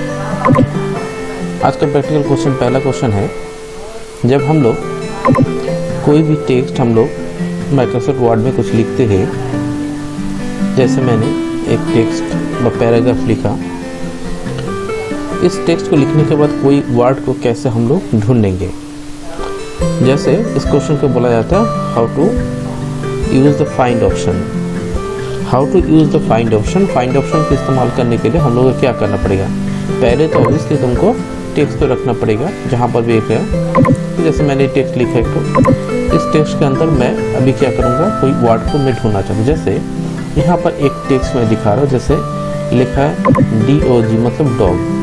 आज का practical question, पहला क्वेश्चन है, जब हम लोग कोई भी टेक्स्ट हम लोग माइक्रोसॉफ्ट वर्ड में कुछ लिखते हैं, जैसे मैंने एक टेक्स्ट व पैराग्राफ लिखा, इस टेक्स्ट को लिखने के बाद कोई वर्ड को कैसे हम लोग ढूंढेंगे। जैसे इस क्वेश्चन को बोला जाता है how to use the find option. How to use the find option. Find option का इस्तेमाल करने के लिए हम लोगों को क्या करना पड़ेगा। पहले तो ऑब्वियसली तुमको टेक्स्ट को रखना पड़ेगा जहाँ पर भी एक है। जैसे मैंने टेक्स्ट लिखा है तो इस टेक्स्ट के अंदर मैं अभी क्या करूँगा, कोई वर्ड को मैं ढूंढना चाहूँ। जैसे यहाँ पर एक टेक्स्ट मैं दिखा रहा हूँ, जैसे लिखा है DOG मतलब डॉग।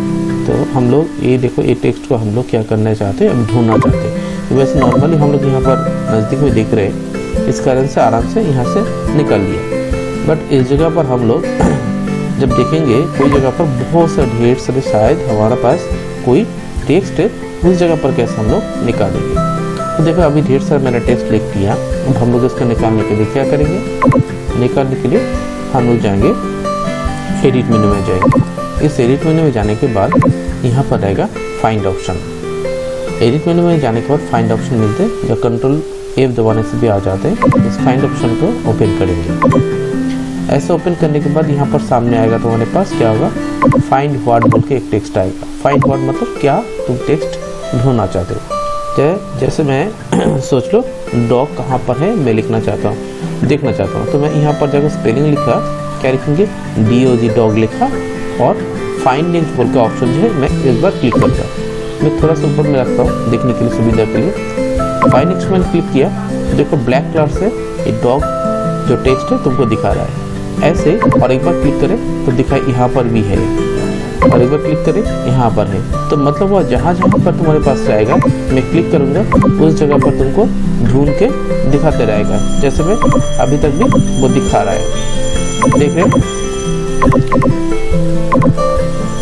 तो हम लोग ये देखो, ये टेक्स्ट को हम लोग क्या करना चाहते हैं, अब ढूंढना चाहते हैं। तो वैसे नॉर्मली हम लोग यहाँ पर नज़दीक में देख रहे हैं, इस कारण से आराम से यहाँ से निकल लिया। बट इस जगह पर हम लोग जब देखेंगे कोई जगह पर बहुत से ढेर सारे शायद हमारे पास कोई टेक्स्ट है, उस जगह पर कैसे हम लोग निकालेंगे। तो देखो अभी ढेर सारा मैंने टेक्स्ट लिख दिया। अब हम लोग इसको निकालने के लिए क्या करेंगे, निकालने के लिए हम लोग जाएंगे एडिट मेन्यू में जाएंगे। इस एडिट मेन्यू में जाने के बाद यहाँ पर रहेगा फाइंड ऑप्शन। एडिट मेन्यू में जाने के बाद फाइंड ऑप्शन मिलते हैं, जो कंट्रोल F दबाने से भी आ जाते हैं। इस फाइंड ऑप्शन को ओपन करेंगे। ऐसे ओपन करने के बाद यहाँ पर सामने आएगा तो हमारे पास क्या होगा, फाइंड वर्ड बोल के एक टेक्स्ट आएगा। फाइंड वर्ड मतलब क्या तुम टेक्स्ट ढूंढना चाहते हो। जैसे मैं सोच लो डॉग कहाँ पर है, मैं लिखना चाहता हूँ, देखना चाहता हूँ। तो मैं यहाँ पर जाकर स्पेलिंग लिखा, क्या लिखेंगे DOG डॉग लिखा, और फाइंड नेम्स बोल के ऑप्शन जो है मैं एक बार क्लिक करता हूँ। मैं थोड़ा सा ऊपर में रखता हूँ देखने के लिए, सुविधा के लिए। फाइंड नेम्स मैंने क्लिक किया, देखो ब्लैक कलर से ये डॉग जो टेक्स्ट है तुमको दिखा रहा है ऐसे। और एक बार क्लिक करें तो दिखाए यहाँ पर भी है, और एक बार क्लिक करें यहाँ पर है। तो मतलब वह जहाँ जहाँ पर तुम्हारे पास जाएगा, मैं क्लिक करूँगा उस जगह पर तुमको ढूंढ के दिखाते रहेगा। जैसे मैं अभी तक भी वो दिखा रहा है, देख रहे हैं।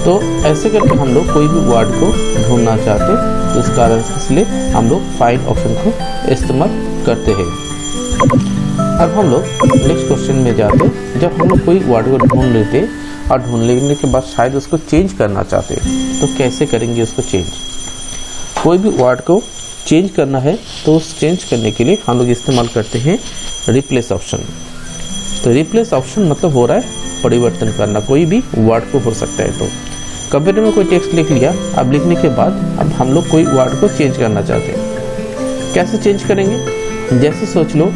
तो ऐसे करके हम लोग कोई भी वर्ड को ढूंढना चाहते, तो इस कारण से इसलिए हम लोग फाइंड ऑप्शन को इस्तेमाल करते हैं। अब हम लोग नेक्स्ट क्वेश्चन में जाते। जब हम लोग कोई वर्ड को ढूंढ लेते और ढूंढ लेने के बाद शायद उसको चेंज करना चाहते, तो कैसे करेंगे उसको चेंज। कोई भी वर्ड को चेंज करना है तो उस चेंज करने के लिए हम लोग इस्तेमाल करते हैं रिप्लेस ऑप्शन। तो रिप्लेस ऑप्शन मतलब हो रहा है परिवर्तन करना, कोई भी वर्ड को हो सकता है। तो कंप्यूटर में कोई टेक्स्ट लिख लिया, अब लिखने के बाद अब हम लोग कोई वर्ड को चेंज करना चाहते हैं, कैसे चेंज करेंगे। जैसे सोच लो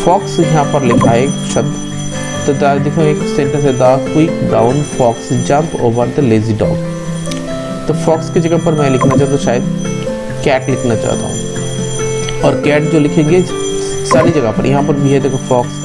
फॉक्स यहाँ पर लिखा है एक शब्द, तो देखो एक सेंटेंस है, the quick brown fox jump over the lazy dog. तो फॉक्स की जगह पर मैं लिखना चाहता हूँ शायद कैट लिखना चाहता हूँ, और कैट जो लिखेंगे सारी जगह पर, यहाँ पर भी है देखो फॉक्स,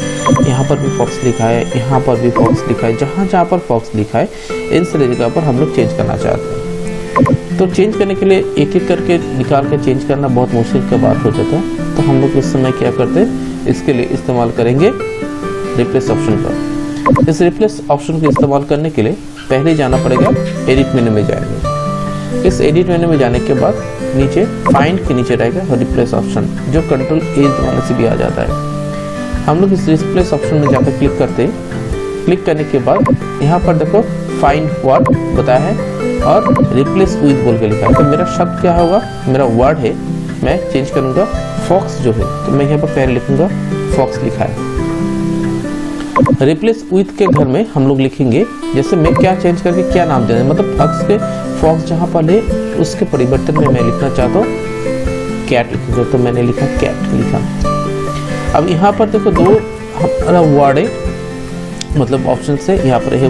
यहाँ पर भी फॉक्स लिखा है, यहाँ पर भी फॉक्स लिखा है, जहाँ जहाँ पर फॉक्स लिखा है इन सारी जगह पर हम लोग चेंज करना चाहते हैं। तो चेंज करने के लिए एक एक करके निकाल के चेंज करना बहुत मुश्किल का बात हो जाता है। तो हम लोग इस समय क्या करते हैं, इसके लिए इस्तेमाल करेंगे रिप्लेस ऑप्शन का। इस रिप्लेस ऑप्शन को इस्तेमाल करने के लिए पहले जाना पड़ेगा एडिट मेन्यू में जाएंगे। इस एडिट मेन्यू में जाने के बाद नीचे फाइंड के नीचे रहेगा रिप्लेस ऑप्शन, जो कंट्रोल A दबाने से भी आ जाता है। हम लोग इस रिप्लेस ऑप्शन में जाकर क्लिक करते हैं। क्लिक करने के बाद यहाँ पर देखो फाइंड वर्ड बताया है और रिप्लेस विद बोल के लिखा है। तो मेरा शब्द क्या होगा, मेरा वर्ड है, मैं चेंज करूँगा फॉक्स जो है, तो मैं यहाँ पर पहले लिखूंगा फॉक्स लिखा है। रिप्लेस विथ के घर में हम लोग लिखेंगे, जैसे मैं क्या चेंज करके क्या नाम देना है, मतलब फॉक्स जहाँ पर है उसके परिवर्तन में मैं लिखना चाहता हूँ कैट लिखूंगा, तो मैंने लिखा कैट लिखा। अब यहाँ पर देखो दो हमारा वर्ड है, मतलब ऑप्शन से यहाँ पर है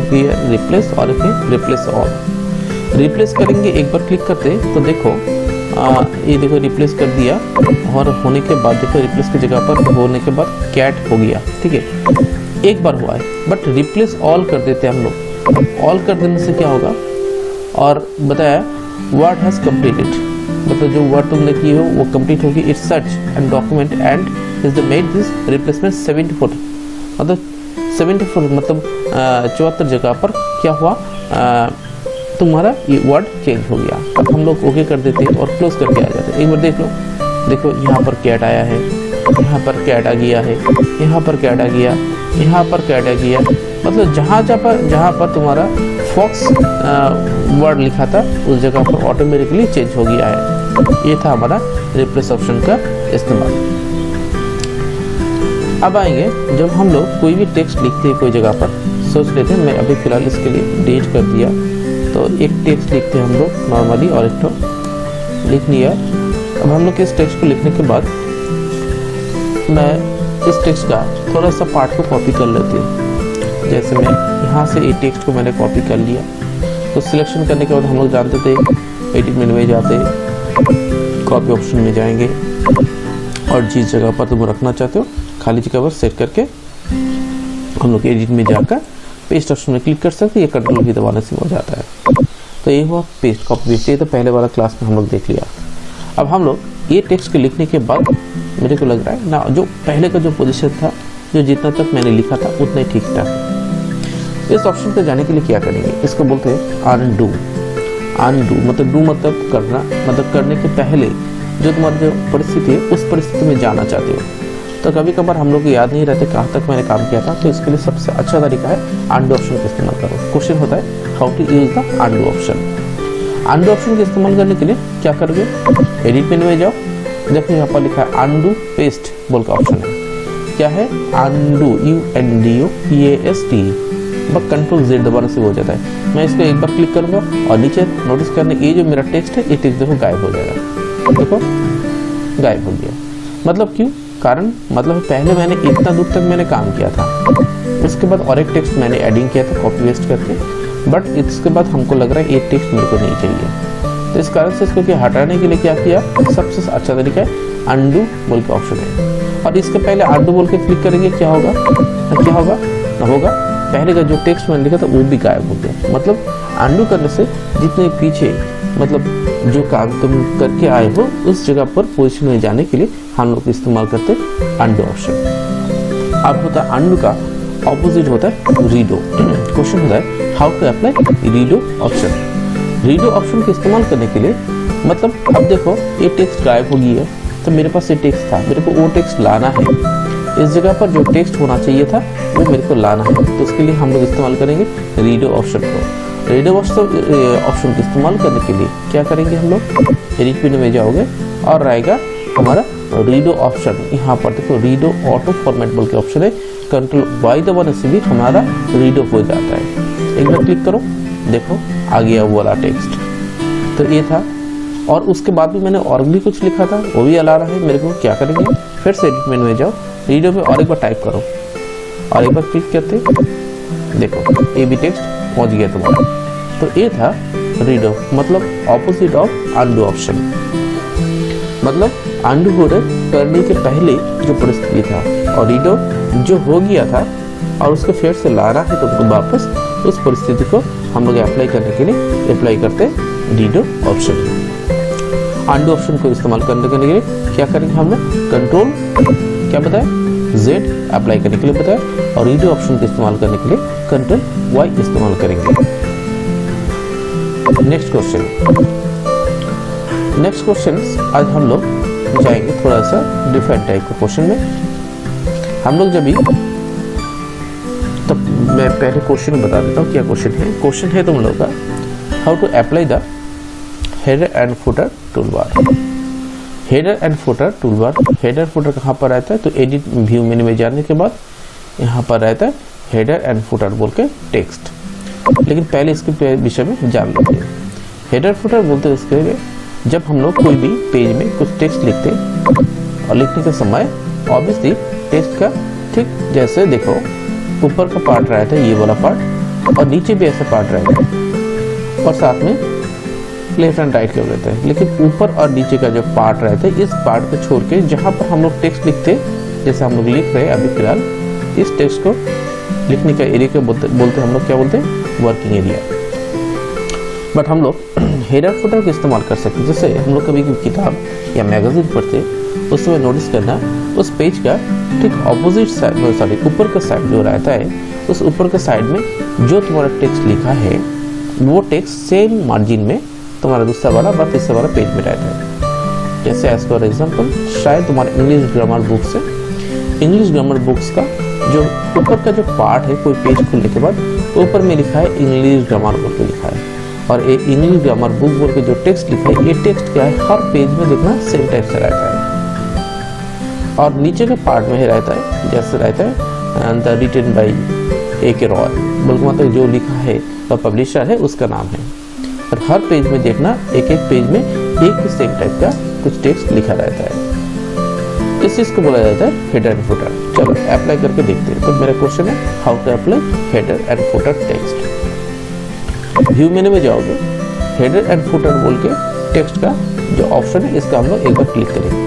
रिप्लेस और एक है रिप्लेस ऑल। रिप्लेस करेंगे, एक बार क्लिक करते तो देखो ये देखो रिप्लेस कर दिया, और होने के बाद देखो रिप्लेस की जगह पर होने के बाद कैट हो गया, ठीक है, एक बार हुआ है। बट रिप्लेस ऑल कर देते हम लोग। ऑल कर देने से क्या होगा, और बताया वर्ड हैज़ कंप्लीटेड, मतलब जो वर्ड तुमने की हो वो कंप्लीट होगी। It's search and document and is the made this replacement 74, मतलब 74 मतलब 74 जगह पर क्या हुआ, तुम्हारा ये वर्ड चेंज हो गया। अब हम लोग ओके कर देते हैं और क्लोज करके आ जाते हैं। एक बार देख लो, देखो यहाँ पर कैट आया है, यहाँ पर कैट आ गया है, यहाँ पर कैट आ गया, यहाँ पर कैट आ गया, मतलब जहाँ पर तुम्हारा फॉक्स वर्ड लिखा था उस जगह पर ऑटोमेटिकली चेंज हो गया है। ये था हमारा रिप्लेस ऑप्शन का इस्तेमाल। अब आएंगे जब हम लोग कोई भी टेक्स्ट लिखते हैं कोई जगह पर, सोच लेते हैं मैं अभी फ़िलहाल इसके लिए डिलीट कर दिया, तो एक टेक्स्ट लिखते हैं हम लोग नॉर्मली और एक तो लिख लिया। अब हम लोग इस टेक्स्ट को लिखने के बाद मैं इस टेक्स्ट का थोड़ा सा पार्ट को कॉपी कर लेती हूँ। जैसे मैं यहाँ से ये टेक्स्ट को मैंने कॉपी कर लिया, तो सिलेक्शन करने के बाद हम लोग जानते थे एडिट मेन्यू में जाते कॉपी ऑप्शन में जाएंगे और जिस जगह पर तुम रखना चाहते हो खाली जगह पर सेट करके हम लोग एडिट में जाकर पेस्ट ऑप्शन में क्लिक कर सकते हैं। ये कंट्रोल की दबाने से हो जाता है। तो ये हुआ पेस्ट कॉपी पेस्ट। ये तो पहले वाला क्लास में हम लोग देख लिया। अब हम लोग ये टेक्स्ट के लिखने के बाद मेरे को लग रहा है ना जो पहले का जो पोजीशन था, जो जितना तक मैंने लिखा था उतना ही ठीक था। इस ऑप्शन पे जाने के लिए क्या करेंगे, इसको बोलते हैं अनडू। अनडू मतलब डू मतलब करना, मतलब करने के पहले जो तुम्हारी जो परिस्थिति है उस परिस्थिति में जाना चाहते हो। तो कभी कभार हम लोग को याद नहीं रहते कहाँ तक मैंने काम किया था, तो इसके लिए सबसे अच्छा तरीका है अनडू ऑप्शन का इस्तेमाल करो। क्वेश्चन होता है how to use the undo option. Undo option का इस्तेमाल करने के लिए क्या करोगे, एडिट मेन्यू में जाओ, देखो यहाँ पर लिखा है अनडू पेस्ट बोल का ऑप्शन है। क्या है अनडू, UNDOPAST, बस कंट्रोल Z दबाने से हो जाता है। मैं इसको एक बार क्लिक करूंगा और नीचे नोटिस करने ये जो मेरा टेक्स्ट है ये टेक्स्ट देखो गायब हो जाएगा। देखो गायब हो गया। मतलब क्यों, कारण मतलब पहले मैंने इतना दूर तक मैंने काम किया था, उसके बाद और एक टेक्स्ट मैंने एडिंग किया था कॉपी पेस्ट करके, बट इसके बाद हमको लग रहा है ये टेक्स्ट मेरे को नहीं चाहिए। तो इस कारण से इसको हटाने के लिए क्या किया, सबसे अच्छा तरीका है अनडू बोल के ऑप्शन है। और इसके पहले अनडू बोल के क्लिक करेंगे क्या होगा, क्या होगा ना होगा पहले का जो टेक्स्ट मैंने लिखा था वो भी गायब हो गया। मतलब अनडू करने से जितने पीछे मतलब जो काम तुम करके आए हो उस जगह पर पोजीशन में जाने के लिए हम लोग इस्तेमाल करते हैं अनडू ऑप्शन। अब होता है अनडू का ऑपोजिट होता है रीडो। क्वेश्चन होता है how to apply redo option. Redo option का इस्तेमाल करने के लिए मतलब अब देखो ये टेक्स्ट गायब हो गई है, तो मेरे पास ये टेक्स्ट था, मेरे को वो टेक्स्ट लाना है। इस जगह पर जो टेक्स्ट होना चाहिए था वो मेरे को लाना है, तो उसके लिए हम लोग इस्तेमाल करेंगे रीडो ऑप्शन को। रीडो ऑप्शन को इस्तेमाल करने के लिए क्या करेंगे, हम लोग एडिट मेन्यू में जाओगे और रहेगा हमारा रीडो ऑप्शन। यहाँ पर देखो रीडो ऑटो फॉर्मेट बोल के ऑप्शन है, कंट्रोल Y दबाने से भी हमारा रीडो हो जाता है। एक बार क्लिक करो, देखो आ गया वो वाला टेक्स्ट। तो ये था, और उसके बाद भी मैंने और भी कुछ लिखा था वो भी अला रहा है मेरे को। क्या करेंगे, फिर से एडिट मेन्यू में जाओ, रीडो पे और एक बार टाइप करो और एक बार क्लिक करते देखो ये भी टेक्स्ट पहुंच गया तुम्हारा। तो ये था रीडो, मतलब ऑपोजिट ऑफ अनडू ऑप्शन। मतलब अनडू करने के पहले जो परिस्थिति था, और रीडो जो हो गया था और उसको फिर से लाना है तो वापस उस परिस्थिति को हम लोग अप्लाई करने के लिए अप्लाई करते हैं रीडो ऑप्शन। अनडू ऑप्शन को इस्तेमाल करने के लिए क्या करेंगे, हम लोग कंट्रोल क्या बताया Z अप्लाई करने के लिए बताया, और रीडो ऑप्शन को इस्तेमाल करने के लिए कंट्रोल Y इस्तेमाल करेंगे। नेक्स्ट क्वेश्चन आज हम लोग जाएंगे थोड़ा सा डिफरेंट टाइप के क्वेश्चन में। हम लोग जब भी तो मैं पहले क्वेश्चन बता देता हूँ क्या क्वेश्चन है। क्वेश्चन है तुम लोग का how to apply the header and footer toolbar. Header and footer toolbar, header footer कहाँ पर रहता है, तो एडिट व्यू मेन्यू में जाने के बाद यहाँ पर रहता है हेडर एंड फुटर बोल के टेक्स्ट। लेकिन पहले इसके विषय में जान लेते हैं। हेडर फुटर बोलते हैं इसके जब हम लोग कोई भी पेज में कुछ टेक्स्ट लिखते हैं और लिखने के समय ऑब्वियसली टेक्स्ट का ठीक जैसे देखो ऊपर का पार्ट रहता है ये वाला पार्ट, और नीचे भी ऐसा पार्ट रहता है, और साथ में लेफ्ट एंड राइट का रहता है। लेकिन ऊपर और नीचे का जो पार्ट रहता है इस पार्ट को छोड़ के जहाँ पर हम लोग टेक्स्ट लिखते हैं, जैसे हम लोग लिख रहे हैं अभी फिलहाल, इस टेक्स्ट को लिखने का एरिया को बोलते हम लोग क्या बोलते हैं, वर्किंग एरिया। बट हम लोग हेडर फुटर का इस्तेमाल कर सकते हैं। जैसे हम लोग कभी किताब या मैगजीन पढ़ते उस समय नोटिस करना उस पेज का ठीक ऑपोजिट साइड ऊपर का साइड जो रहता है, उस ऊपर का साइड में जो तुम्हारा टेक्स्ट लिखा है वो टेक्स्ट सेम मार्जिन में तुम्हारा दूसरा वाला व तीसरा वाला पेज में रहता है। जैसे एज फॉर एग्जाम्पल शायद तुम्हारा इंग्लिश ग्रामर बुक्स का जो ऊपर का जो पार्ट है कोई पेज खुलने के बाद ऊपर में लिखा है इंग्लिश ग्रामर बोल के लिखा है, और ये इंग्लिश ग्रामर बुक बोल के जो टेक्स्ट लिखा है, ये टेक्स्ट क्या है हर पेज में देखना सेम टाइप से रहता है। और नीचे के पार्ट में ही रहता है, जैसे रहता है the written by A.K. Roy बोल के, मतलब जो लिखा है और पब्लिशर है उसका नाम है। और हर पेज में देखना एक एक पेज में एक ही सेम टाइप का कुछ टेक्स्ट लिखा रहता है। इस चीज को बोला जाता है हेडर एंड फुटर। चलो अप्लाई करके देखते हैं। तो मेरा क्वेश्चन है how to apply header and footer text. View menu में जाओगे, हेडर एंड फुटर बोल के टेक्स्ट का जो ऑप्शन है इसका हम लोग एक बार क्लिक करेंगे।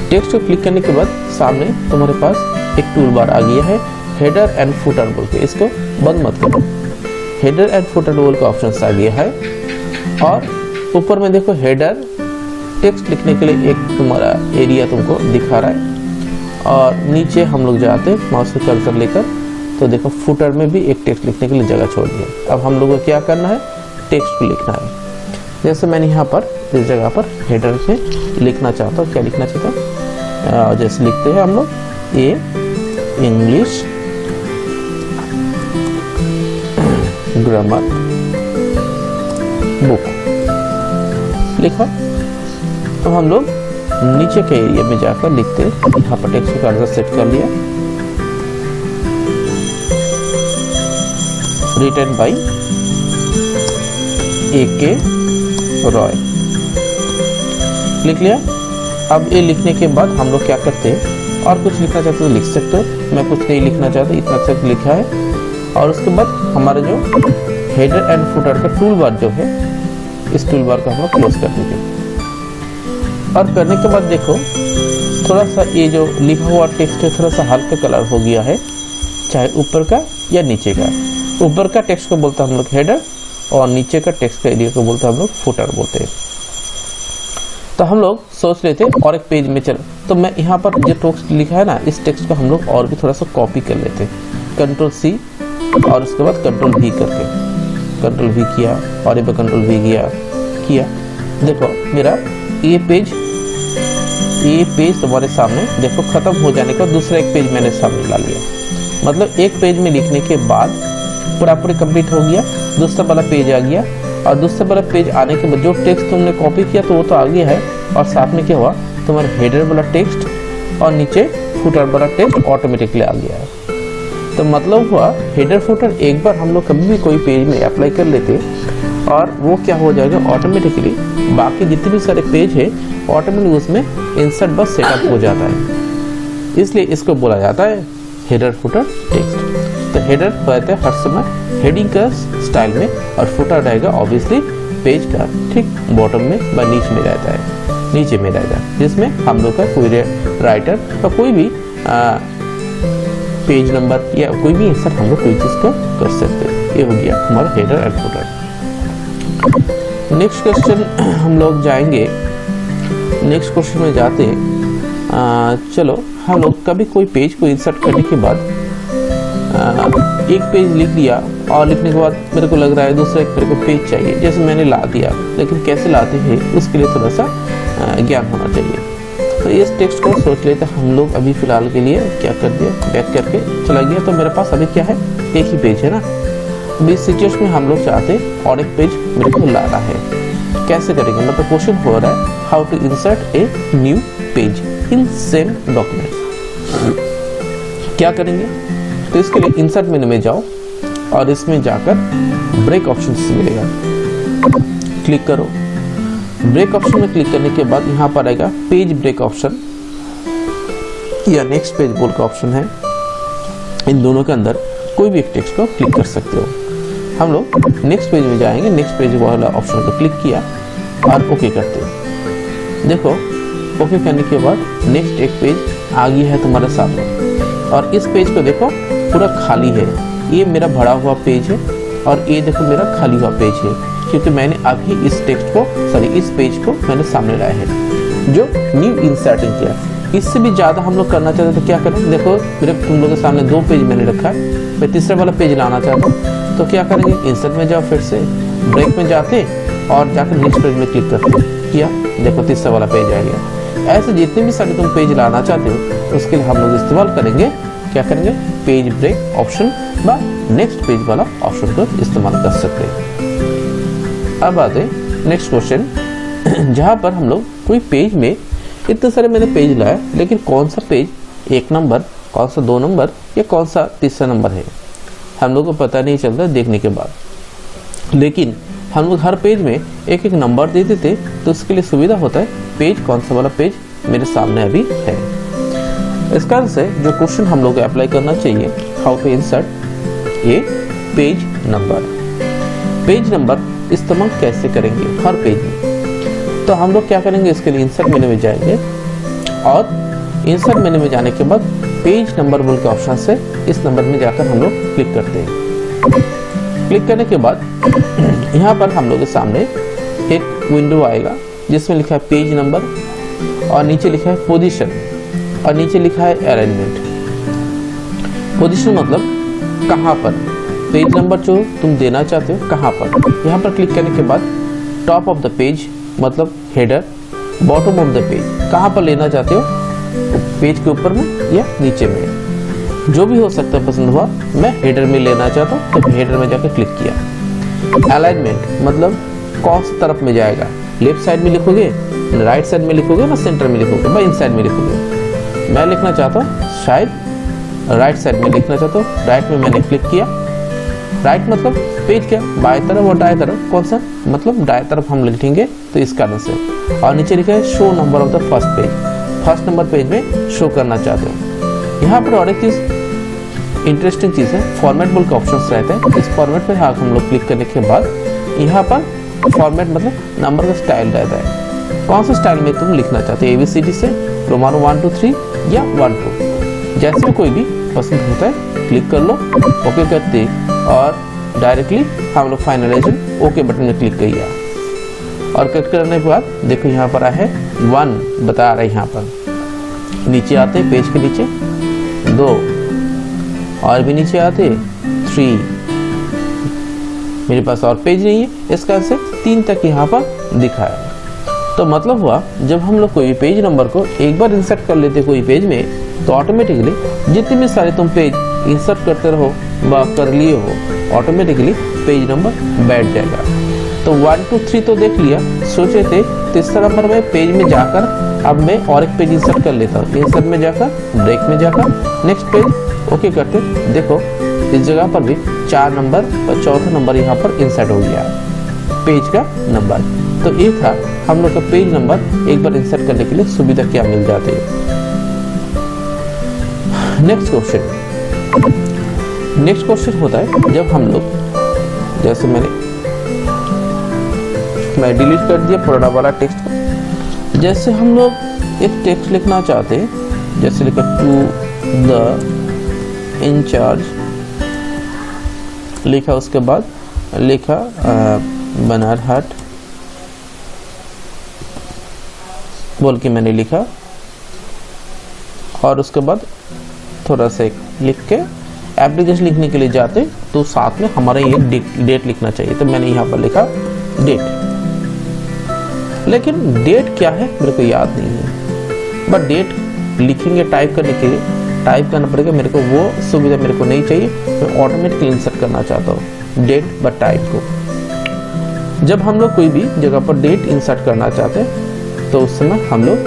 टेक्स्ट को क्लिक करने के बाद सामने तुम्हारे पास एक टूल बार आ गया है हेडर एंड फुटर बोल के, इसको बंद मत करो। हेडर एंड फुटर बोल का ऑप्शन आ गया है, और ऊपर में देखो हेडर टेक्स्ट लिखने के लिए एक तुम्हारा एरिया तुमको दिखा रहा है, और नीचे हम लोग जाते हैं माउस से कर्सर लेकर, तो देखो फुटर में भी एक टेक्स्ट लिखने के लिए जगह छोड़ दिया। अब हम लोग को क्या करना है, टेक्स्ट को लिखना है। जैसे मैंने यहाँ पर इस जगह पर हेडर से लिखना चाहता हूँ, क्या लिखना चाहता हूँ, जैसे लिखते हैं हम लोग ए इंग्लिश ग्रामर बुक लिखा। तो हम लोग नीचे के एरिया में जाकर लिखते हैं, यहाँ पर टेक्स्ट का कर्सर सेट कर लिया, रिटन बाई A.K. रॉय लिख लिया। अब ये लिखने के बाद हम लोग क्या करते हैं, और कुछ लिखना चाहते हो तो लिख सकते हो, मैं कुछ नहीं लिखना चाहता, इतना तक लिखा है। और उसके बाद हमारे जो हेडर एंड फुटर का टूल बार जो है, इस टूल बार को हम लोग क्लोज कर देंगे। और करने के बाद देखो थोड़ा सा ये जो लिखा हुआ टेक्स्ट है थोड़ा सा हल्का कलर हो गया है, चाहे ऊपर का या नीचे का। ऊपर का टेक्स्ट को बोलते हैं हम लोग हेडर, और नीचे का टेक्स्ट का एरिया को बोलते हैं हम लोग फुटर बोलते हैं। तो हम लोग सोच लेते हैं और एक पेज में चल, तो मैं यहाँ पर जो टेक्स्ट लिखा है ना, इस टेक्स्ट को हम लोग और भी थोड़ा सा कॉपी कर लेते हैं, Ctrl+C और उसके बाद Ctrl+V करके, Ctrl+V किया और ये Ctrl+V किया। देखो मेरा ये पेज तुम्हारे सामने देखो खत्म हो जाने का दूसरा एक पेज मैंने सामने ला लिया। मतलब एक पेज में लिखने के बाद पूरी कंप्लीट हो गया, दूसरा वाला पेज आ गया, और दूसरा वाला पेज आने के बाद जो टेक्स्ट तुमने कॉपी किया तो वो तो आ गया है, और साथ में क्या हुआ, तुम्हारा हेडर वाला टेक्स्ट और नीचे फुटर वाला टेक्स्ट ऑटोमेटिकली आ गया है। तो मतलब हुआ हेडर फुटर एक बार हम लोग कभी भी कोई पेज में अप्लाई कर लेते, और वो क्या हो जाएगा ऑटोमेटिकली बाकी जितने भी सारे पेज है ऑटोमेटिकली उसमें इंसर्ट बस सेटअप हो जाता है। इसलिए इसको बोला जाता है हेडर फुटर टेक्स्ट। तो हेडर रहता है हर समय हेडिंग का स्टाइल में, और फुटर रहेगा ऑब्वियसली पेज का ठीक बॉटम में व नीचे में रहता है, नीचे में रहता है, जिसमें हम लोग का कोई राइटर का कोई भी पेज नंबर या कोई भी इंसर्ट हम लोग कोई चीज़ को कर सकते हैं। ये हो गया हमारा header and footer. Next question हम लोग जाएंगे, नेक्स्ट क्वेश्चन में जाते हैं। चलो हम लोग कभी कोई पेज को इंसर्ट करने के बाद एक पेज लिख दिया, और लिखने के बाद मेरे को लग रहा है दूसरा एक मेरे को पेज चाहिए, जैसे मैंने ला दिया, लेकिन कैसे लाते हैं उसके लिए थोड़ा सा ज्ञान होना चाहिए। तो इस टेक्स्ट को सोच लेते हम लोग अभी फ़िलहाल के लिए क्या कर दिया, बैक करके चला गया। तो मेरे पास अभी क्या है, एक ही पेज है ना। तो इस सिचुएशन में हम लोग चाहते हैं और एक पेज मेरे को लाना है, कैसे करेंगे, मतलब क्वेश्चन हो रहा है how to insert a new page in same document. क्या करेंगे, तो इसके लिए इंसर्ट मेनू में जाओ और इसमें जाकर ब्रेक ऑप्शन मिलेगा, क्लिक करो। ब्रेक ऑप्शन में क्लिक करने के बाद यहाँ पर आएगा पेज ब्रेक ऑप्शन या नेक्स्ट पेज बोल का ऑप्शन है। इन दोनों के अंदर कोई भी एक टेक्स्ट को क्लिक कर सकते हो। हम लोग नेक्स्ट पेज में जाएंगे, नेक्स्ट पेज वाला ऑप्शन को क्लिक किया और ओके करते हैं। देखो ओके करने के बाद नेक्स्ट एक पेज आ गया है तुम्हारे सामने, और इस पेज को देखो पूरा खाली है। ये मेरा भरा हुआ पेज है और ये देखो मेरा खाली हुआ पेज है, क्योंकि मैंने अभी इस टेक्स्ट को इस पेज को मैंने सामने लाया है जो न्यू इंसर्टिंग किया। इससे भी ज़्यादा हम लोग करना चाहते तो क्या करें, देखो मेरे तुम लोगों के सामने दो पेज मैंने रखा है, मैं तीसरा वाला पेज लाना चाहता हूँ। तो क्या करेंगे, इंसर्ट में जाओ, फिर से ब्रेक में जाते और जाकर नेक्स्ट पेज में क्लिक करते किया, देखो तीसरा वाला पेज आ गया। ऐसे जितने भी सारे तुम पेज लाना चाहते हो उसके लिए हम लोग इस्तेमाल करेंगे क्या करेंगे, पेज ब्रेक ऑप्शन व नेक्स्ट पेज वाला ऑप्शन को इस्तेमाल कर सकते हैं। अब आते नेक्स्ट क्वेश्चन, जहाँ पर हम लोग कोई पेज में इतने सारे मैंने पेज लाया, लेकिन कौन सा पेज 1 नंबर, कौन सा 2 नंबर या कौन सा तीसरा नंबर है, हम लोग को पता नहीं चलता देखने के बाद। लेकिन हम लोग हर पेज में एक एक नंबर दे देते तो उसके लिए सुविधा होता है पेज कौन सा वाला पेज मेरे सामने अभी है। इस कारण से जो क्वेश्चन हम लोग को अप्लाई करना चाहिए, how to insert a page number. Page number इस्तेमाल कैसे करेंगे हर पेज में, तो हम लोग क्या करेंगे, इसके लिए इंसर्ट मेन्यू में जाएंगे और इंसर्ट मेन्यू में जाने के बाद पेज नंबर बोल के ऑप्शन से इस नंबर में जाकर हम लोग क्लिक करते हैं। क्लिक करने के बाद यहाँ पर हम लोग के सामने एक विंडो आएगा जिसमें लिखा है पेज नंबर और नीचे लिखा है पोजीशन और नीचे लिखा है अरेंजमेंट। पोजीशन मतलब कहाँ पर, पेज नंबर जो तुम देना चाहते हो कहाँ पर। यहाँ पर क्लिक करने के बाद टॉप ऑफ द पेज मतलब header, bottom of the page कहाँ पर लेना चाहते हो, पेज के ऊपर में या नीचे में, जो भी हो सकता है पसंद हुआ। मैं हेडर में लेना चाहता हूँ तो हेडर में जाकर क्लिक किया। अलाइनमेंट मतलब कौन सी तरफ में जाएगा, लेफ्ट साइड में लिखोगे, राइट साइड में लिखोगे या सेंटर में लिखोगे, मैं इन साइड में लिखोगे। मैं लिखना चाहता हूँ शायद राइट साइड में लिखना चाहता हूँ, राइट में मैंने क्लिक किया। राइट मतलब पेज क्या, बाएं तरफ और दाएं तरफ, कौन सा मतलब दाएं तरफ हम लिखेंगे तो इस कारण से। और नीचे लिखा है show number of the first page, first number page में शो करना चाहते हो। यहाँ पर और एक चीज़ इंटरेस्टिंग चीज़ है, फॉर्मेट बोल के ऑप्शन रहते हैं। इस फॉर्मेट पे हम लोग क्लिक करने के बाद यहाँ पर फॉर्मेट मतलब नंबर का स्टाइल रहता है, कौन सा स्टाइल में तुम लिखना चाहते हो, ABCD से, रोमानो 1 2 3 या 1 2, जैसे कोई भी पसंद होता है क्लिक कर लो, ओके करते और डायरेक्टली हम लोग फाइनलाइजेशन ओके बटन में क्लिक किया। और क्लिक करने के बाद देखो यहाँ पर है 1 बता रहा है, यहाँ पर नीचे आते पेज के नीचे 2 और भी नीचे आते 3, मेरे पास और पेज नहीं है, इस कारण से 3 तक यहाँ पर दिखा है। तो मतलब हुआ जब हम लोग कोई पेज नंबर को एक बार इंसर्ट कर लेते कोई पेज में, तो ऑटोमेटिकली जितने भी सारे तुम पेज इंसर्ट करते रहो व कर लिए हो, ऑटोमेटिकली पेज नंबर बैठ जाएगा। तो 1 2 3 तो देख लिया, सोचे थे तीसरा नंबर में पेज में जाकर अब मैं और एक पेज इंसर्ट कर लेता हूँ। इंसर्ट में जाकर, ब्रेक में जाकर नेक्स्ट पेज ओके करते, देखो इस जगह पर भी 4 नंबर और चौथा नंबर यहाँ पर इंसर्ट हो गया पेज का नंबर। तो ये था हम लोग का पेज नंबर एक बार इंसर्ट करने के लिए सुविधा क्या मिल जाती है। नेक्स्ट क्वेश्चन होता है जब हम लोग, जैसे मैं डिलीट कर दिया पूरा वाला टेक्स्ट को, जैसे हम लोग एक टेक्स्ट लिखना चाहते हैं, जैसे लिखा टू द इंचार्ज लिखा, उसके बाद लिखा बनारहाट बोल के मैंने लिखा और उसके बाद थोड़ा सा लिख के एप्लीकेशन लिखने के लिए जाते तो साथ में हमारा ये डेट लिखना चाहिए, तो मैंने यहाँ पर लिखा डेट। लेकिन डेट क्या है मेरे को याद नहीं है, बट डेट लिखेंगे टाइप करने के लिए टाइप करना पड़ेगा मेरे को, वो सुविधा मेरे को नहीं चाहिए। मैं ऑटोमेटिकली इंसर्ट करना चाहता हूँ डेट बट टाइप को। जब हम लोग कोई भी जगह पर डेट इंसर्ट करना चाहते हैं तो उस समय हम लोग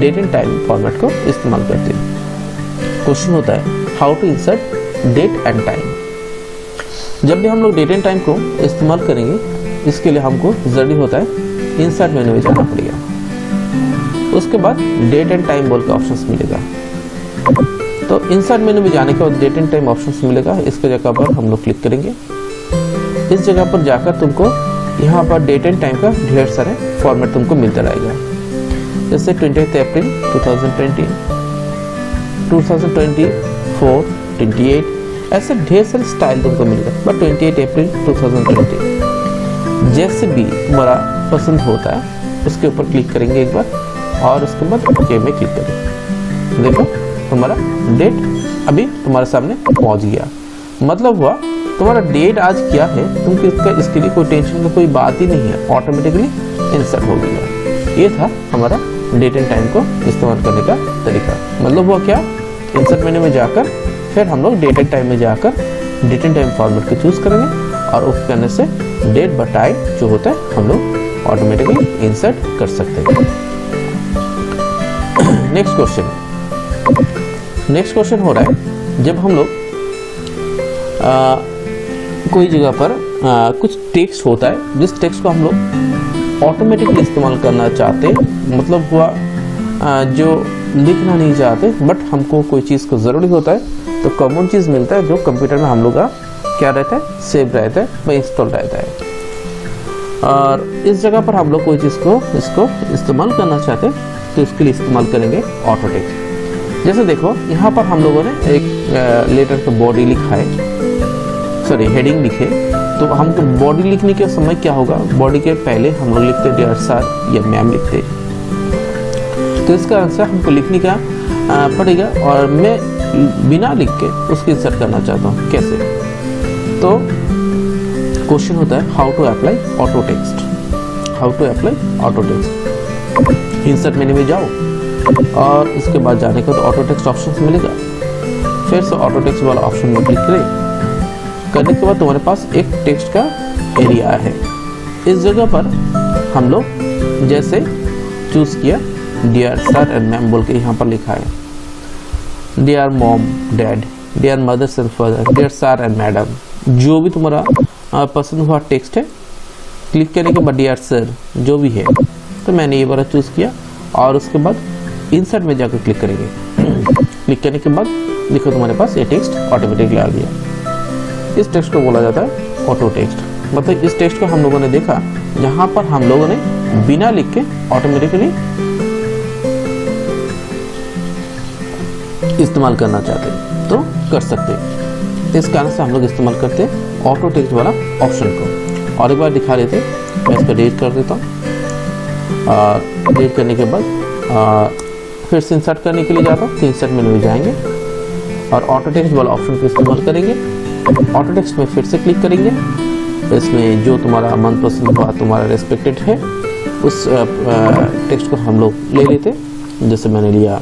डेट एंड टाइम फॉर्मेट को इस्तेमाल करते हैं। क्वेश्चन होता है how to insert date and time. जब भी हम लोग डेट एंड टाइम को इस्तेमाल करेंगे, इसके लिए हमको जरूरी होता है इंसर्ट मेन्यू में जाना पड़ेगा, उसके बाद डेट एंड टाइम बोल के ऑप्शंस मिलेगा। तो इंसर्ट मेन्यू में जाने के बाद डेट एंड टाइम ऑप्शंस मिलेगा, इसके जगह पर हम लोग क्लिक करेंगे। इस जगह पर जाकर तुमको यहाँ पर डेट एंड टाइम का ढेर सारे फॉर्मेट तुमको मिलता रहेगा, जैसे 28 अप्रैल 2020, 2024, 28, ऐसे ढेर सारे स्टाइल तुमको मिलेगा। बट 28 अप्रैल 2020 जैसे भी तुम्हारा पसंद होता है उसके ऊपर क्लिक करेंगे एक बार और उसके बाद ओके में क्लिक करेंगे। देखो तुम्हारा डेट अभी तुम्हारे सामने पहुंच गया। मतलब हुआ तुम्हारा डेट आज क्या है, तुम इसके लिए कोई टेंशन का कोई बात ही नहीं है, ऑटोमेटिकली इंसर्ट हो गया। ये था हमारा डेट एंड टाइम को इस्तेमाल करने का तरीका। मतलब हुआ क्या, इंसर्ट मेन्यू में जाकर फिर हम लोग डेट एंड टाइम में जाकर डेट एंड टाइम फॉर्मेट को चूज करेंगे और उस करने से डेट व टाइम जो होता है हम लोग ऑटोमेटिकली इंसर्ट कर सकते हैं। नेक्स्ट क्वेश्चन हो रहा है, जब हम लोग कोई जगह पर कुछ टेक्स्ट होता है, जिस टेक्स्ट को हम लोग ऑटोमेटिकली इस्तेमाल करना चाहते हैं, मतलब हुआ जो लिखना नहीं चाहते बट हमको कोई चीज़ को ज़रूरी होता है, तो कॉमन चीज़ मिलता है जो कंप्यूटर में हम लोग का क्या रहता है, सेव रहता है व इंस्टॉल रहता है। और इस जगह पर हम लोग कोई चीज़ को इसको इस्तेमाल करना चाहते हैं तो इसके लिए इस्तेमाल करेंगे ऑटो टेक्स्ट। जैसे देखो यहाँ पर हम लोगों ने एक लेटर का बॉडी लिखा है, सॉरी हेडिंग लिखे, तो हमको बॉडी लिखने के समय क्या होगा, बॉडी के पहले हम लोग लिखते डियर सर या मैम लिखते, तो इसका आंसर हमको लिखने का पड़ेगा और मैं बिना लिख के उसको इंसर्ट करना चाहता हूँ, कैसे? तो क्वेश्चन होता है how to apply auto text. Insert menu में जाओ और इसके बाद जाने का तो ऑटो टेक्स्ट ऑप्शन मिलेगा, फिर से ऑटो टेक्स्ट वाला ऑप्शन में क्लिक करने के बाद तुम्हारे पास एक टेक्स्ट का एरिया है। इस जगह पर हम लोग जैसे चूज किया डियर सर एंड मैम बोल के यहाँ पर लिखा है, dear mom dad, dear mothers and father, dear sir and madam, जो भी तुम्हारा पसंद हुआ टेक्स्ट है, क्लिक करने के बाद डियर सर जो भी है, तो मैंने ये वाला चूज किया और उसके बाद इंसर्ट में जाकर क्लिक करेंगे। क्लिक करने के बाद देखो तुम्हारे पास ये टेक्स्ट ऑटोमेटिकली आ गया। इस टेक्स्ट को बोला जाता है ऑटो टेक्स्ट, मतलब इस टेक्स्ट को हम लोगों ने देखा जहाँ पर हम लोगों ने बिना लिख के ऑटोमेटिकली इस्तेमाल करना चाहते हैं तो कर सकते हैं। इस कारण से हम लोग इस्तेमाल करते हैं ऑटो टेक्स्ट वाला ऑप्शन को। और एक बार दिखा देते, मैं इसको डिलीट कर देता हूँ और डिलीट करने के बाद फिर से इंसर्ट करने के लिए जाता हूँ, तो इंसर्ट मेन्यू में जाएंगे और ऑटो टेक्स्ट वाला ऑप्शन को इस्तेमाल करेंगे। ऑटो टेक्स्ट में फिर से क्लिक करेंगे, इसमें जो तुम्हारा मनपसंद हुआ तुम्हारा रेस्पेक्टेड है उस टेक्स्ट को हम लोग ले लेते। जैसे मैंने लिया,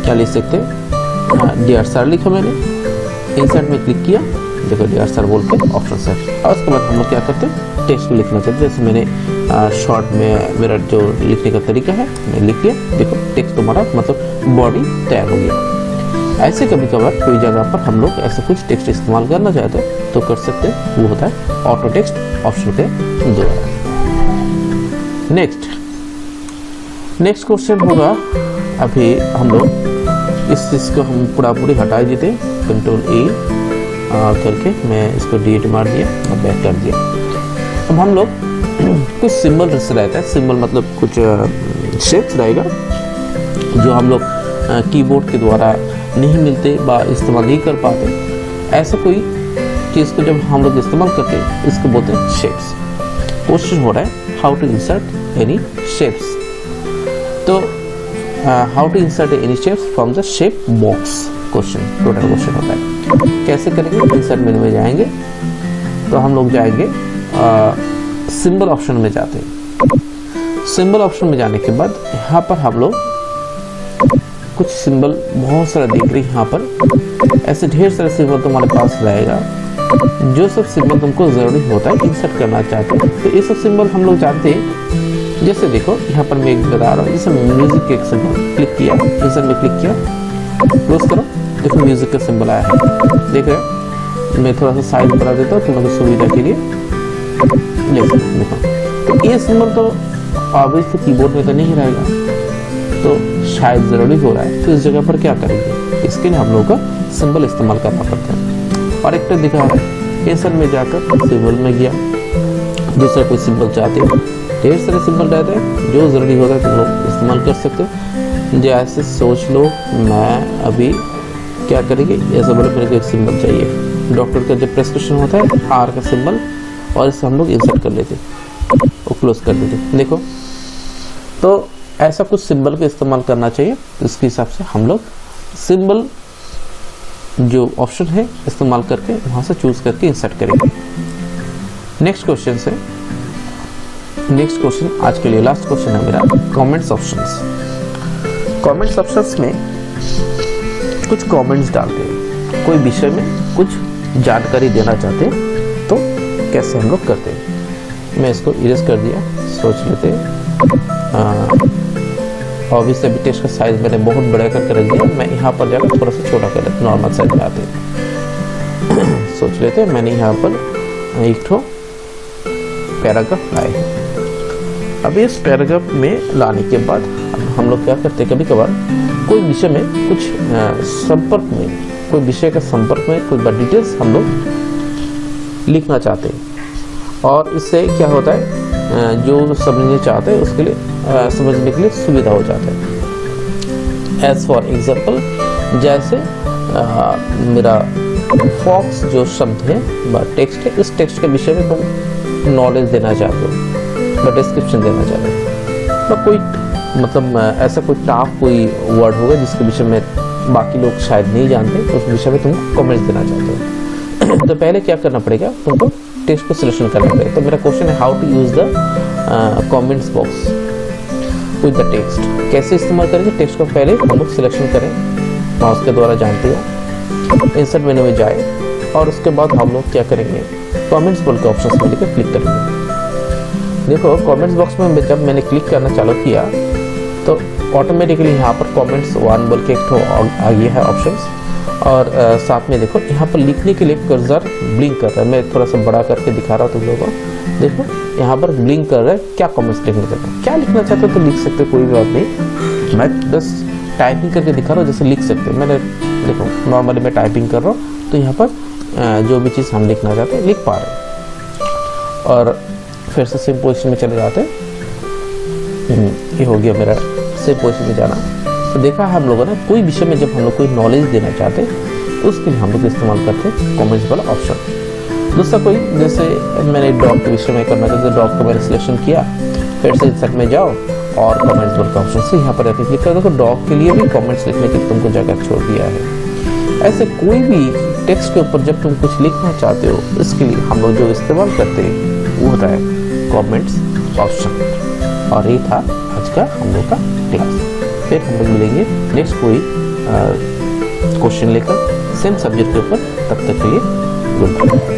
क्या ले सकते, डियर सर लिखा मैंने, इंसर्ट में क्लिक किया, देखो डियर सर बोल के ऑप्शन से, और उसके बाद हम लोग क्या करते हैं टेक्स्ट को लिखना चाहते हैं। जैसे मैंने शॉर्ट में मेरा जो लिखने का तरीका है मैं लिख लिया, देखो टेक्स्ट तुम्हारा मतलब बॉडी तैयार हो गया। ऐसे कभी कभार कोई जगह पर हम लोग ऐसे कुछ टेक्स्ट इस्तेमाल करना चाहते हैं तो कर सकते हैं, वो होता है ऑटो टेक्स्ट ऑप्शन के द्वारा। नेक्स्ट क्वेश्चन होगा, अभी हम लोग इस चीज़ को हम पूरी हटा देते, कंट्रोल ए करके मैं इसको डिलीट मार दिया और बैक कर दिया। अब हम लोग कुछ सिंबल रहता है, सिंबल मतलब कुछ शेप्स रहेगा जो हम लोग कीबोर्ड के द्वारा नहीं मिलते व इस्तेमाल नहीं कर पाते। ऐसा कोई चीज़ को जब हम लोग इस्तेमाल करते हैं इसको बोलते हैं शेप्स। क्वेश्चन हो रहा है how to insert any shapes. तो how to insert any shapes from the shape box, total question होता है। कैसे करेंगे, इंसर्ट मेन्यू में जाएंगे तो हम लोग जाएंगे सिंबल ऑप्शन में जाते हैं। सिंबल ऑप्शन में जाने के बाद यहाँ पर हम लोग कुछ सिंबल बहुत सारा देख रहे हैं, यहाँ पर ऐसे ढेर सारे सिंबल तुम्हारे पास रहेगा। जो सब सिंबल तुमको ज़रूरी होता है इंसर्ट करना चाहते हो तो ये सब सिंबल हम लोग जानते हैं। जैसे देखो यहाँ पर मैं एक बता रहा हूँ, जैसे म्यूजिक के एक सिंबल क्लिक किया, इंसर्ट में क्लिक किया, क्लोज करो, देखो म्यूजिक का सिंबल आया है, देख रहे हो। मैं थोड़ा सा साइड बढ़ा देता हूँ तुम्हारी सुविधा के लिए, देखो। तो ये सिंबल तो ऑब्वियसली कीबोर्ड में तो नहीं रहेगा, तो शायद ज़रूरी हो रहा है, तो इस जगह पर क्या करेंगे, इसके लिए हम लोग का सिंबल इस्तेमाल करना पड़ता है। और एक तो दिखा रहा है, इंसर्ट में जाकर सिंबल में गया, दूसरा कोई सिंबल चाहते हो, ढेर सारे सिंबल रहते हैं, जो ज़रूरी होता है तुम लोग इस्तेमाल कर सकते हो। जैसे सोच लो मैं अभी क्या करेंगे, ऐसा बोलो मेरे को एक सिंबल चाहिए, डॉक्टर का जब प्रेस्क्रिप्शन होता है आर का सिंबल, और इसे हम लोग इंसर्ट कर लेते और क्लोज कर देते। देखो, तो ऐसा कुछ सिंबल का इस्तेमाल करना चाहिए, इसके हिसाब से हम लोग सिंबल जो ऑप्शन है इस्तेमाल करके वहाँ से चूज करके इंसर्ट करेंगे। नेक्स्ट क्वेश्चन आज के लिए लास्ट क्वेश्चन है मेरा, कमेंट्स ऑप्शंस। कमेंट्स ऑप्शंस में कुछ कमेंट्स डालते हैं, कोई विषय में कुछ जानकारी देना चाहते हैं तो कैसे हम लोग करते हैं। मैं इसको इरेज कर दिया, सोच लेते ऑब्वियसली अभी टेक्स्ट का साइज मैंने बहुत बड़ा करके रख दिया, मैं यहाँ पर जाकर थोड़ा सा छोटा कर लेते, नॉर्मल साइज में आते सोच लेते मैंने यहाँ पर एक ठो पैराग्राफ लाए। अब इस पैराग्राफ में लाने के बाद हम लोग क्या करते हैं, कभी कभार कोई विषय में कुछ संपर्क में, कोई विषय का संपर्क में कोई डिटेल्स हम लोग लिखना चाहते हैं और इससे क्या होता है जो समझने चाहते हैं उसके लिए समझने के लिए सुविधा हो जाता है। एज फॉर एग्जाम्पल जैसे मेरा फॉक्स जो शब्द है टेक्स्ट है, इस टेक्स्ट के विषय में तुम नॉलेज देना चाहते हो, डिस्क्रिप्शन देना चाहते हो, तो कोई मतलब ऐसा कोई टफ कोई वर्ड होगा जिसके विषय में बाकी लोग शायद नहीं जानते, तो उस विषय में तुम कमेंट्स देना चाहते हो तो पहले क्या करना पड़ेगा, तुमको टेक्स्ट को सिलेक्शन करना पड़ेगा। तो मेरा क्वेश्चन है how to use the comments box with the text. कैसे इस्तेमाल करेंगे, टेक्स्ट को पहले हम लोग सिलेक्शन करें माउस के द्वारा, जानते हो इंसर्ट मेनू में जाए और उसके बाद हम लोग क्या करेंगे, कमेंट्स बोल के ऑप्शन में लेकर क्लिक करेंगे। देखो कमेंट्स बॉक्स में जब मैंने क्लिक करना चालू किया तो ऑटोमेटिकली यहाँ पर कमेंट्स 1 बोल के एक तो आ गया है ऑप्शंस और साथ में देखो यहाँ पर लिखने के लिए कर्सर ब्लिंक कर रहा है। मैं थोड़ा सा बड़ा करके दिखा रहा हूँ तुम लोगों को, देखो यहाँ पर ब्लिंक कर रहा है। क्या कमेंट्स लिखना चाहते हो, क्या लिखना चाहते हो तो लिख सकते हो, कोई भी बात नहीं। मैं बस टाइपिंग करके दिखा रहा हूँ जैसे लिख सकते हो। मैंने देखो नॉर्मली मैं टाइपिंग कर रहा हूँ तो यहाँ पर जो भी चीज़ हम लिखना चाहते हैं लिख पा रहे हैं। और फिर से सेम पोजिशन में चले जाते हैं, ये हो गया मेरा सेम पोजिशन में जाना। तो देखा है हम लोगों ने कोई विषय में जब हम लोग कोई नॉलेज देना चाहते हैं उसके लिए हम लोग इस्तेमाल करते हैं कमेंट्स वाला ऑप्शन। दूसरा कोई जैसे मैंने डॉग के विषय में करना चाहते डॉग को मैंने सिलेक्शन किया, फिर से इंसर्ट में जाओ और कमेंट्स वाला ऑप्शन से यहाँ पर आके क्लिक कर दो, डॉग के लिए भी कमेंट्स लिखने की तुमको जगह छोड़ दिया है। ऐसे कोई भी टेक्स्ट के ऊपर जब तुम कुछ लिखना चाहते हो इसके लिए हम लोग जो इस्तेमाल करते हैं वो होता है कमेंट्स ऑप्शन। और ये था आज का हम लोग का क्लास। फिर हम लोग मिलेंगे नेक्स्ट कोई क्वेश्चन लेकर सेम सब्जेक्ट के ऊपर, तब तक के लिए गुड बाय।